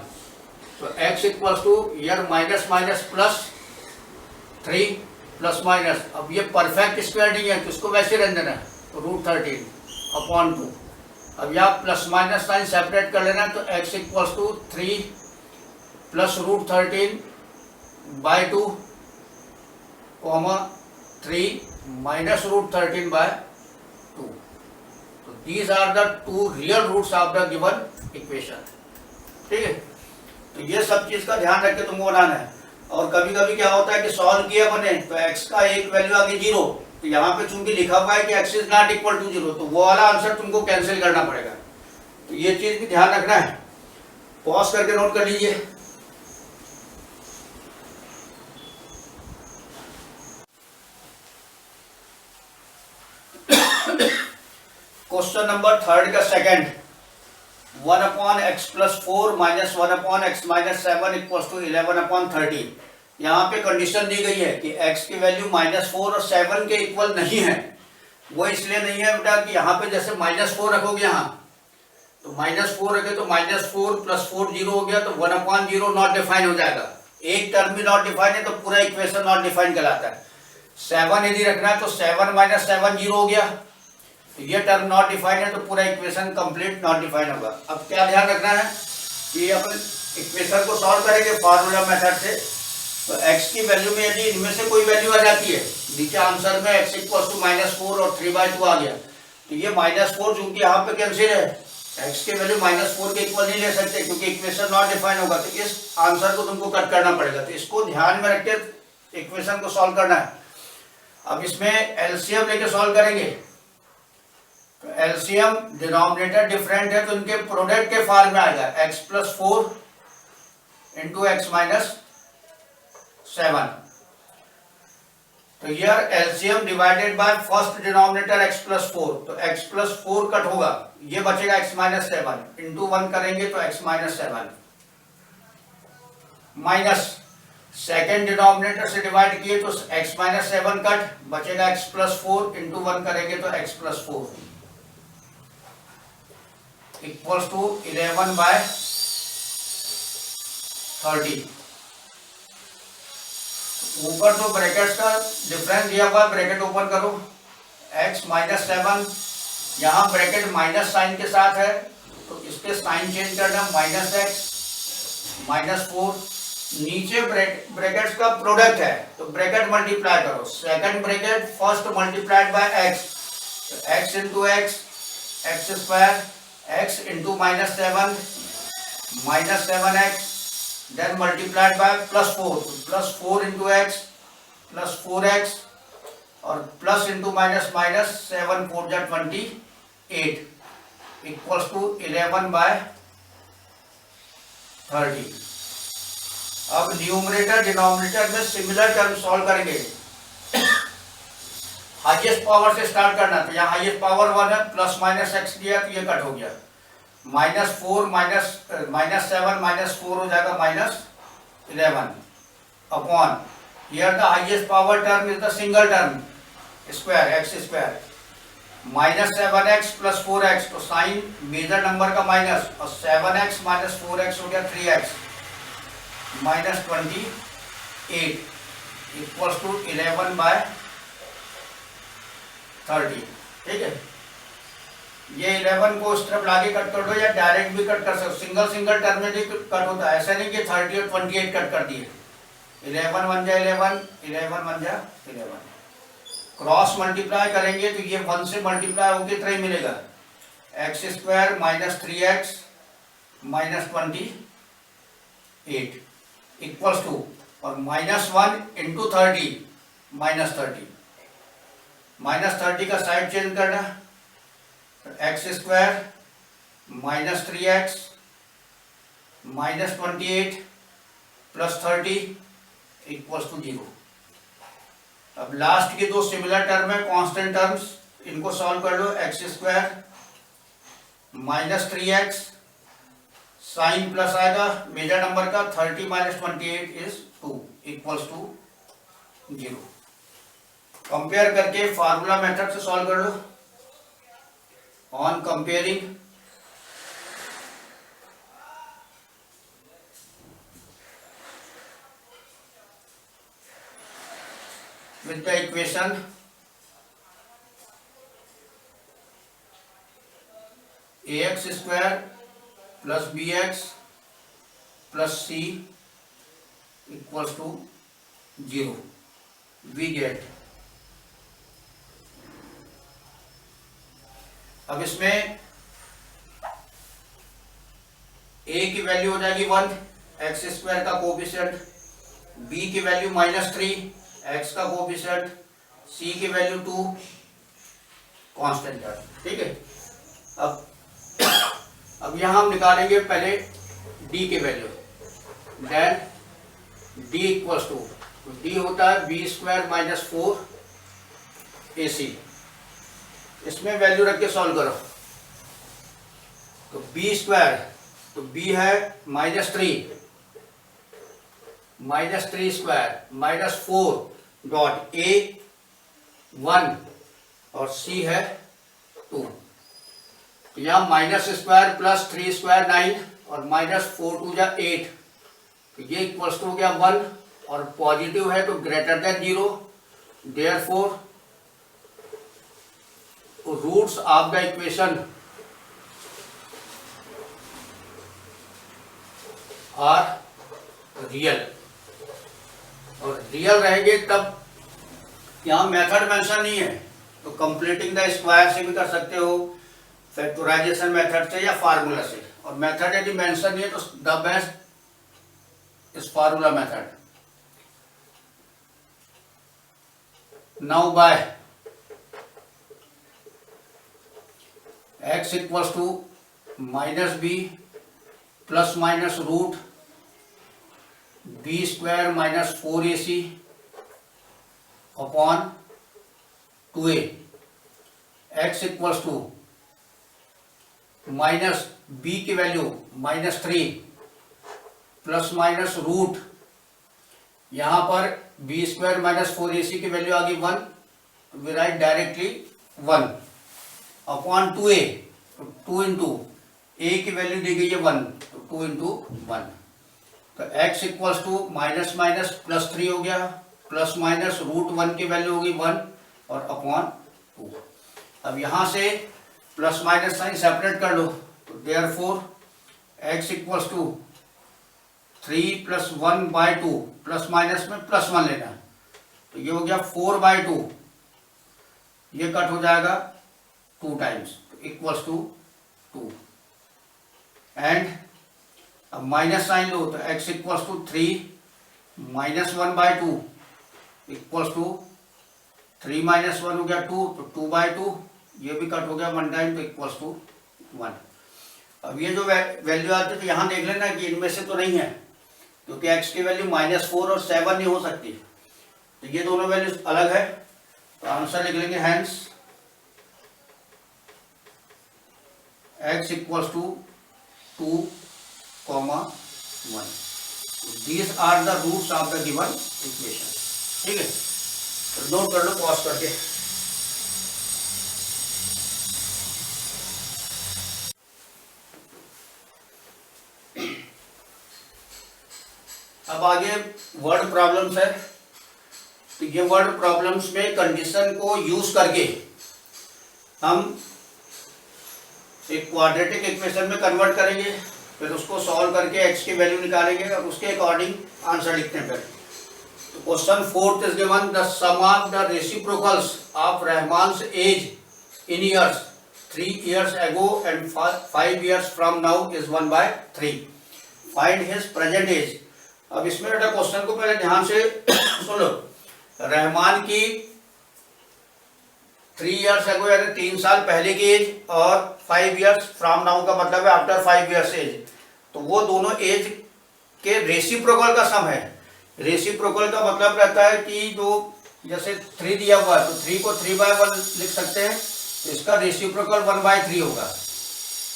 तो x equals two year minus minus plus 3 plus minus, अब ये परफेक्ट स्क्वायर नहीं है तो इसको वैसे रहने देना है, तो रूट 13 अपॉन 2, अब यहाँ प्लस माइनस साइन सेपरेट कर लेना है, तो x equals to 3 plus root 13 by 2 comma 3 minus root 13 by 2, तो these are the two real roots of the given equation. ठीक है, तो ये सब चीज का ध्यान रख के तुमको बनाना है। और कभी कभी क्या होता है कि सॉल्व किया बने तो x का एक वैल्यू आ गई 0, तो यहाँ पे चूंकि लिखा हुआ है कि x is not equal to 0, तो वो वाला आंसर तुमको कैंसिल करना पड़ेगा, तो ये चीज भी ध्यान रखना है। पॉज करके नोट कर लीजिए। क्वेश्चन नंबर 3 का second, 1 upon x plus 4 minus 1 upon x minus 7 equals to 11 upon 30। यहाँ पे कंडीशन दी गई है कि x की वैल्यू -4 और 7 के इक्वल नहीं है। वो इसलिए नहीं है बेटा कि यहाँ पे जैसे -4 रखोगे यहाँ, तो -4 रखे तो -4 प्लस 4 0 हो गया, तो 1 अपॉन 0 नॉट डिफाइन हो जाएगा। एक टर्म भी नॉट डिफाइन है तो पूरा इक्वेशन नॉट डिफाइन कहलाता है। 7 यदि रखना है तो 7 माइनस 7 0 हो गया, तो ये टर्म नॉट डिफाइन है तो पूरा इक्वेशन कंप्लीट नॉट डिफाइन होगा। अब क्या ध्यान रखना है कि अपन इक्वेशन को सॉल्व करेंगे फार्मूला मेथड से, तो x की वैल्यू में यदि इनमें से कोई वैल्यू आ जाती है, नीचे आंसर में x इक्वल्स टू -4 और 3/2 आ गया, तो ये -4 चूंकि यहाँ पे कैंसिल है, x की वैल्यू -4 के इक्वल नहीं ले सकते क्योंकि इक्वेशन नॉट डिफाइन होगा, तो इस आंसर को तुमको कट करना पड़ेगा। तो इसको ध्यान में रख के इक्वेशन को सॉल्व करना है। अब इसमें एलसीएम लेके सॉल्व करेंगे, तो एलसीएम डिनोमिनेटर डिफरेंट है तो इनके प्रोडक्ट के फॉर्म में आएगा x plus 4 into x minus 7, तो here LCM divided by first denominator x plus 4, तो x प्लस 4 कट होगा, ये बचेगा x माइनस 7 इंटू 1 करेंगे तो x minus 7 minus second denominator से डिवाइड किए तो x माइनस 7 कट, बचेगा x प्लस 4 इंटू 1 करेंगे तो x plus 4 equals to 11 by 30। ऊपर तो ब्रैकेट्स का डिफरेंस दिया हुआ है, ब्रैकेट ओपन करो, x माइनस 7, यहाँ ब्रैकेट माइनस साइन के साथ है तो इसके साइन चेंज करना, माइनस एक्स माइनस 4, नीचे ब्रैकेट्स का प्रोडक्ट है तो ब्रैकेट मल्टीप्लाई करो, second bracket first multiplied by x, x into x x square, x into -7 -7x, then multiplied by plus 4, plus 4 into x plus 4x और plus into minus minus 7 4 जा 28 equals to 11 by 30। अब numerator denominator में similar term solve करेंगे। Highest power से start करना, तो यहाँ highest power 1 है, प्लस माइनस एक्स दिया तो ये कट हो गया, -4 -7 -4 हो जाएगा -11 upon, here the highest power term is the single term square x square, -7x plus 4x, तो साइन मेजर नंबर का माइनस, और 7x माइनस 4x हो गया 3x -28 इक्वल्स टू 11 बाय 30। ठीक है, ये 11 को उस तरफ लाके कट कर दो या डायरेक्ट भी कट कर सकते, सिंगल सिंगल टर्म में भी कट होता है, ऐसा नहीं कि 30 और 28 कट कर दिए, 11 बन जाए 11 11 बन जाए 11, क्रॉस मल्टीप्लाई करेंगे तो ये 1 से मल्टीप्लाई होकर इतना ही मिलेगा, x square minus 3x minus 28 equals to, और -1 इंटू 30 -30, -30 का साइड चेंज करना, x square minus 3x minus 28 plus 30 equals to 0। अब लास्ट के दो सिमिलर टर्म है, कांस्टेंट टर्म्स, इनको सॉल्व कर लो, x square minus 3x sign plus आएगा मेजर नंबर का, 30 minus 28 is 2 equals to 0। Compare करके फार्मूला मेथड से सॉल्व कर लो। On comparing with the equation ax square plus bx plus c equals to 0, we get, अब इसमें a की value हो जाएगी 1, एक्स स्क्वायर का कोफिशिएंट, b की वैल्यू -3, x का कोफिशिएंट, c की वैल्यू 2, कांस्टेंट है। ठीक है, अब यहां हम निकालेंगे पहले d की value, then d equals to, d होता है b स्क्वायर माइनस 4 ac। इसमें वैल्यू रख के सॉल्व करो तो b स्क्वायर, तो b है -3 स्क्वायर माइनस 4 डॉट a 1 और c है 2। तो यहाँ माइनस स्क्वायर प्लस 3 स्क्वायर 9 और माइनस 4 2 जा 8, तो ये इक्वल्स टू हो गया 1 और पॉजिटिव है तो greater than 0, therefore roots of the equation are real, और रियल रहेंगे तब, यहाँ मेथड मेंशन नहीं है तो कंप्लीटिंग द स्क्वायर से भी कर सकते हो, फैक्टराइजेशन मेथड से या फार्मूला से, और मेथड यदि मेंशन नहीं है तो the best is formula method. Now by x equals to -b plus minus root b square minus 4ac upon 2a, x equals to minus b की वैल्यू -3 प्लस माइनस रूट, यहां पर b square minus 4ac की value आ गई 1, we write directly 1 upon 2a, तो 2 into a की value दी गई है 1, तो 2 इंटू 1, तो x equals to minus minus plus 3 हो गया, प्लस माइनस रूट 1 की वैल्यू होगी 1 और अपॉन 2। अब यहां से प्लस माइनस साइन सेपरेट कर लो, तो therefore x equals to 3 plus 1/2, plus minus में प्लस 1 लेना, तो ये हो गया 4/2, ये कट हो जाएगा 2 टाइम्स, इक्वल्स टू 2, एंड अब माइनस साइन लो तो x equals to 3 minus 1/2 equals to 3 minus 1 हो गया 2, तो 2/2, ये भी कट हो गया 1 टाइम, तो इक्वल्स टू 1। अब ये जो वैल्यू आती है तो यहाँ देख लेना कि इनमें से तो नहीं है, क्योंकि x की वैल्यू -4 और 7 नहीं हो सकती, तो ये दोनों वैल्यूज अलग है, तो आंसर लिख लेंगे hence x equals to 2, 1। These are the roots of the given equation। ठीक है, तो नोट कर लो पॉज करके। अब आगे वर्ड प्रॉब्लम्स है, तो ये वर्ड प्रॉब्लम्स में कंडीशन को यूज करके हम एक क्वाड्रेटिक इक्वेशन में कन्वर्ट करेंगे, फिर उसको सॉल्व करके x की वैल्यू निकालेंगे और उसके अकॉर्डिंग आंसर लिखते हैं। फिर तो question 4 is given, the sum of the reciprocals of Rahman's age in years 3 years ago and 5 years from now is 1/3, find his present age. अब इसमें बेटा क्वेश्चन को पहले ध्यान से सुनो, रहमान की 3 years ago यानी 3 साल पहले की एज, और 5 years फ्रॉम नाउ का मतलब है आफ्टर 5 years एज, तो वो दोनों एज के रेसिप्रोकल का सम है। रेसिप्रोकल का मतलब रहता है कि जो जैसे 3 दिया हुआ है तो 3 को 3/1 लिख सकते हैं, तो इसका रेसिप्रोकल 1/3 होगा।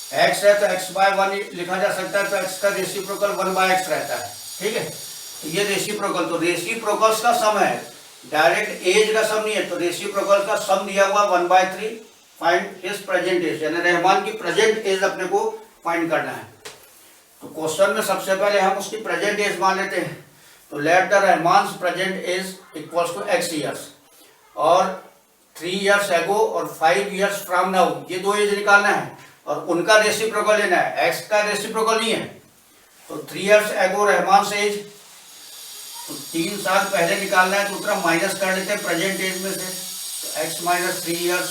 x है तो x बाय 1 लिखा जा सकता है, तो x का रेसिप्रोकल 1 बाय x रहता है, ठीक है। तो ये रेसिप्रोकल, तो रेसिप्रोकल्स का सम है, डायरेक्ट एज का सम नहीं है। तो रेसिप्रोकल का सम दिया हुआ 1/3, फाइंड हिज प्रेजेंट एज, यानी रहमान की प्रेजेंट एज अपने को फाइंड करना है। तो क्वेश्चन में सबसे पहले हम उसकी प्रेजेंट एज मान लेते हैं। तो let the Rahman's present age equals to x years, और 3 years ago और 5 years फ्रॉम नाउ, ये दो एज निकालना है और उनका रेसिप्रोकल लेना है, x का रेसिप्रोकल नहीं है। तो 3 years ago रहमान से एज, तो 3 साल पहले निकालना है, तो उतना माइनस कर लेते हैं प्रेजेंट एज में से। तो x minus 3 years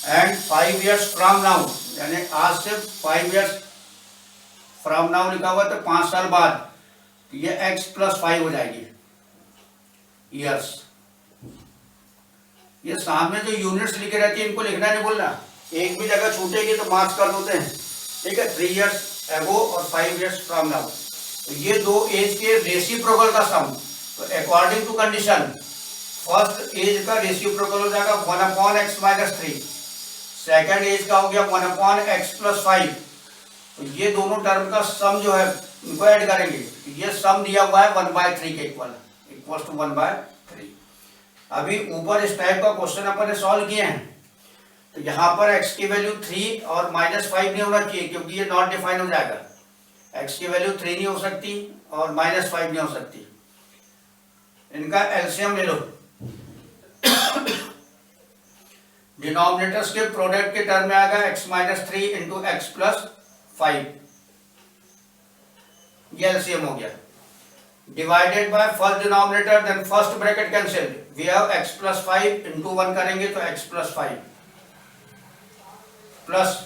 and 5 years from now, यानी आज से 5 years फ्रॉम नाउ लिखा हुआ, तो 5 साल बाद, तो ये x प्लस 5 हो जाएगी ईयर्स। ये सामने जो यूनिट्स लिखे रहती है इनको लिखना नहीं बोलना, एक भी जगह छूटेगी तो मार्क्स कर देते हैं, ठीक है। 3 years ago और 5 years फ्रॉम नाउ, तो ये दो एज के रेसिप्रोकल का सम। तो according to condition first age का रेसिप्रोकल हो जाएगा 1/x माइनस 3, सेकेंड एज का हो गया 1/x प्लस 5। तो ये दोनों टर्म का सम जो है इनको ऐड करेंगे, तो ये सम दिया हुआ है 1/3 के इक्वल टू 1/3। अभी ऊपर इस टाइप का क्वेश्चन अपन ने सॉल्व किए हैं, तो यहाँ पर x की वैल्यू 3 और -5 नहीं होना चाहिए, क्योंकि ये नॉट डिफाइन हो जाएगा। x की वैल्यू 3 नहीं हो सकती और -5 नहीं हो सकती। इनका एलसीएम ले लो। डिनोमिनेटर्स के प्रोडक्ट के टर्म में आएगा x minus 3 into x plus 5, ये एलसीएम हो गया। Divided by first denominator, then first bracket cancel, we have x plus 5 into 1 करेंगे तो x plus 5, plus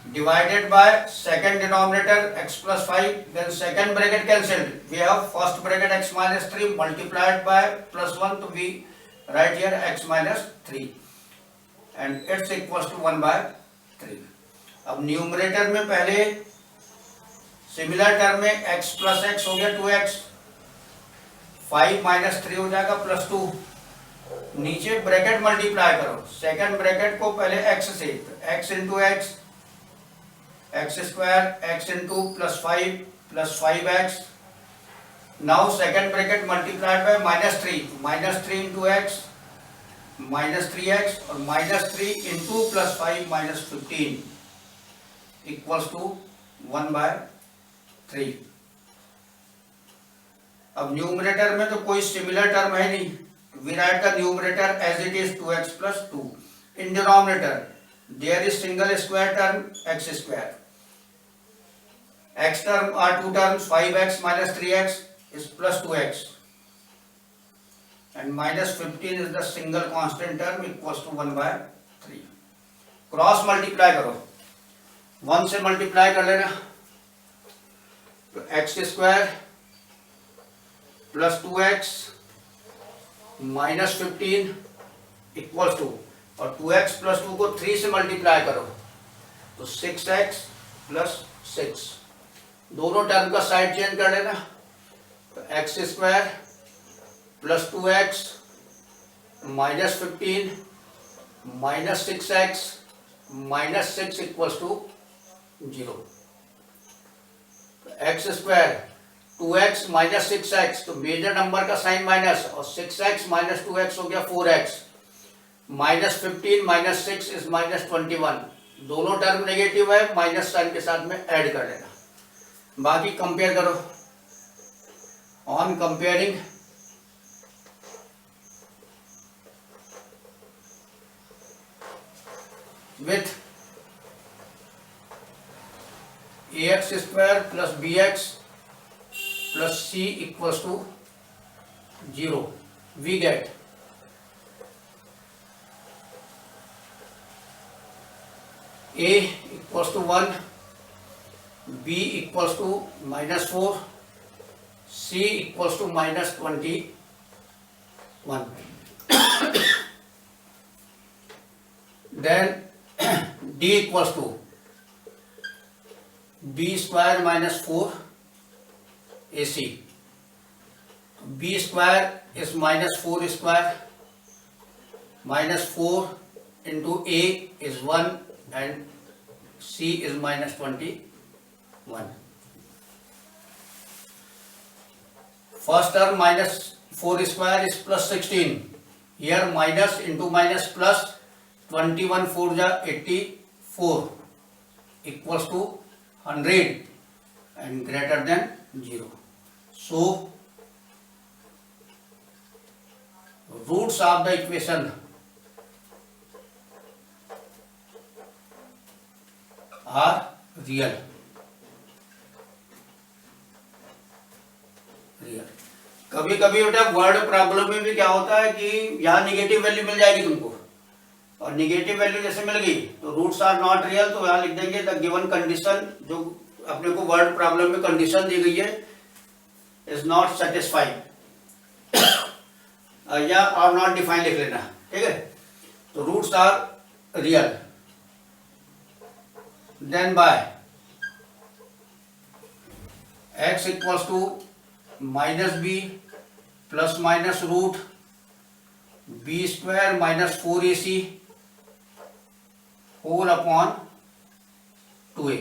divided by second denominator x plus 5, then second bracket cancel, we have first bracket x minus 3 multiplied by plus 1, तो we write here x minus 3 and it's equals to 1/3। अब numerator में पहले similar term में x plus x हो गया 2x, 5 minus 3 हो जाएगा plus 2, नीचे ब्रैकेट मल्टीप्लाई करो, सेकंड ब्रैकेट को पहले x से, तो x into x, x square x into plus 5 plus 5x, now second bracket multiplied by -3 into x minus 3x, और -3 into plus 5 minus 15 equals to 1/3। अब न्यूमरेटर में तो कोई सिमिलर टर्म है नहीं, we write the numerator as it is 2x plus 2। In denominator there is single square term x square, x term are two terms, 5x minus 3x is plus 2x, and minus 15 is the single constant term equals to 1/3। Cross multiply करो, 1 से multiply कर लेना, तो x square plus 2x minus 15 equals to, और 2x plus 2 को 3 से multiply करो तो 6x प्लस 6, दोनों टर्म का साइड चेंज कर लेना, तो x square plus 2x minus 15 minus 6x minus 6 equals to 0। X square 2x minus 6x, तो मेजर नंबर का साइन माइनस, और 6x माइनस 2x हो गया 4x, minus 15 minus 6 is minus 21, दोनों टर्म नेगेटिव है, माइनस साइन के साथ में ऐड कर लेना। बाकी कंपेयर करो, on comparing with ax square plus bx plus c equals to 0, we get a equals to 1, b equals to -4, c equals to -21, then d equals to b square minus 4 ac, b square is -4 square minus 4 into A is 1 and C is minus 21. First term minus 4 square is plus 16. Here minus into minus plus 21 4 ja 84 equals to 100 and greater than 0. So roots of the equation are real. कभी कभी बेटा word problem में भी क्या होता है कि यहाँ निगेटिव वैल्यू मिल जाएगी तुमको, और निगेटिव वैल्यू जैसे मिल गई तो रूट्स आर नॉट रियल, तो यहाँ लिख देंगे द गिवन कंडीशन, जो अपने को वर्ड प्रॉब्लम में कंडीशन दी गई है, इज नॉट सेटिस्फाइड या आर नॉट डिफाइन लिख लेना, ठीक है। तो roots are real, then by x equals to minus B plus minus root B square minus 4ac whole upon 2a।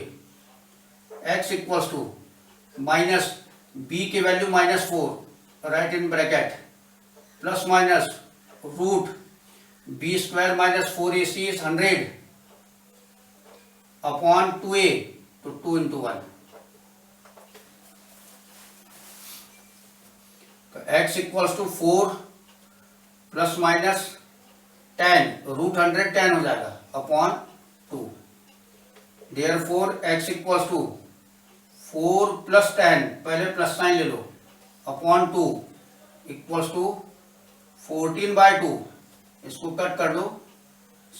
x equals to minus b की value minus 4 write in bracket plus minus root B square minus 4ac is 100 upon 2a, तो 2 into 1। तो x equals to 4 plus minus 10 root 110 हो जाएगा upon 2। Therefore x equals to 4 plus 10, पहले plus sign ले लो, upon 2 equals to 14/2, इसको cut कर दो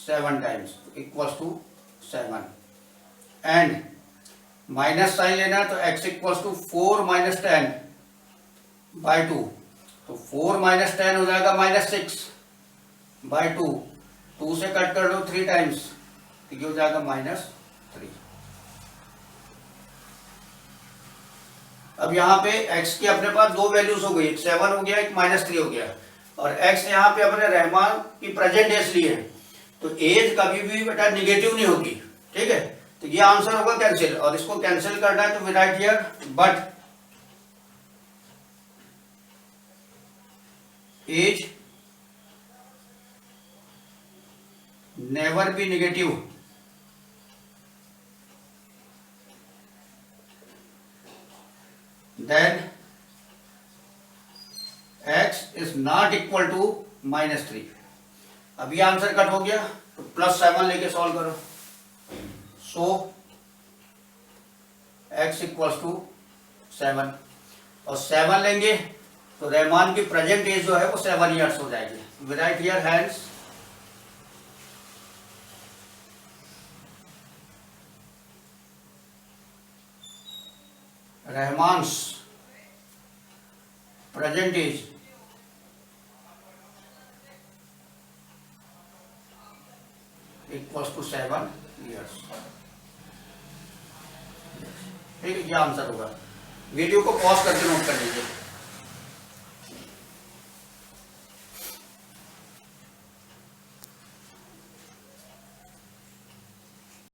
7 times equals to 7, and minus sign लेना तो x इक्वल्स टू 4 माइनस 10/2, तो 4 माइनस 10 हो जाएगा माइनस 6/2, 2 से कट कर दो 3 टाइम्स, तो ये हो जाएगा -3। अब यहाँ पे x की अपने पास दो वैल्यूज हो गई, एक 7 हो गया, एक -3 हो गया, और x यहाँ पे अपने रहमान की प्रेजेंट एज ली है, तो एज कभी भी बेटा निगेटिव नहीं होगी, ठीक है। तो ये आंसर होगा कैंसिल, और इसको कैंसिल करना है तो we write here but age never be negative then x is not equal to -3। अब ये आंसर कट हो गया, तो +7 लेके सॉल्व करो। सो x इक्वल्स टू 7, और 7 लेंगे तो रहमान की प्रेजेंट एज जो है वो 7 ईयर्स हो जाएगी। We write here hence Rahman's present age equals to 7 years. ठीक है, ये आंसर होगा। वीडियो को पॉज करके नोट कर लीजिए।